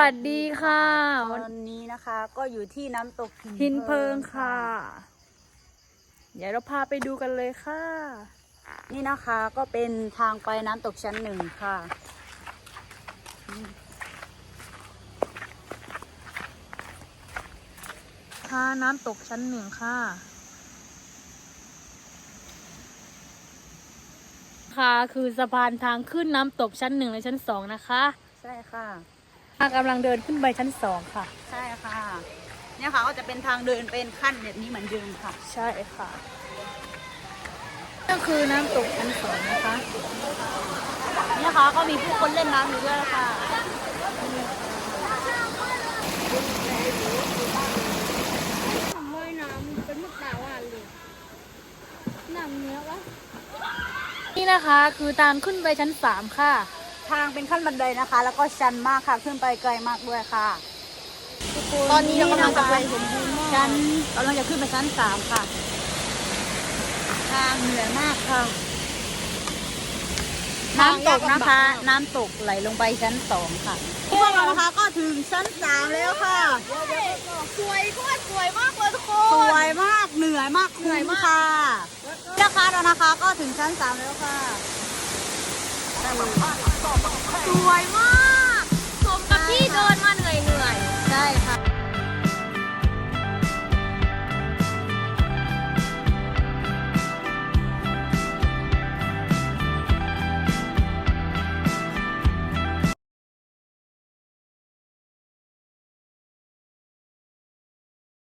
วัสดีค่ะวันนี้นะคะก็อยู่ที่น้ำตกหินเพิงค่ะ เดี๋ยวเราพาไปดูกันเลยค่ะ นี่นะคะก็เป็นทางไปน้ำตกชั้นหนึ่งค่ะค่ะน้ำตกชั้นหนึ่งค่ะค่ะคือสะพานทางขึ้นน้ำตกชั้นหนึ่งและชั้นสองนะคะ ใช่ค่ะกำลังเดินขึ้นไปชั้นสองค่ะ ใช่ค่ะเนี่ยค่ะก็จะเป็นทางเดินเป็นขั้นแบบนี้เหมือนเดิมค่ะ ใช่ค่ะก็คือน้ำตกชั้นสองนะคะ เนี่ยค่ะก็มีผู้คนเล่นน้ำอยู่ด้วยค่ะว่ายน้ำเป็นมุกดาหวานเลยน้ำเนื้อวะ นี่นะคะคือทางขึ้นไปชั้นสามค่ะ ทางเป็นขั้นบันไดนะคะ แล้วก็ชันมากค่ะขึ้นไปไกลมากด้วยค่ะตอนนี้เรากำลังจะไปชั้นกำลังจะขึ้นไปชั้น3ค่ะทางเหนื่อยมากค่ะน้ำตกนะคะ น้ำตกไหลลงไปชั้น2ค่ะพวกเรานะคะก็ถึงชั้น3แล้วค่ะสวยสวยมากเลยทุกค ส น วยมากเหนื่อยมากเหนื่อยมากค่ะนะคะเรานะคะก็ถึงชั้น3แล้วค่ะสวยมากสมกับที่เดินมา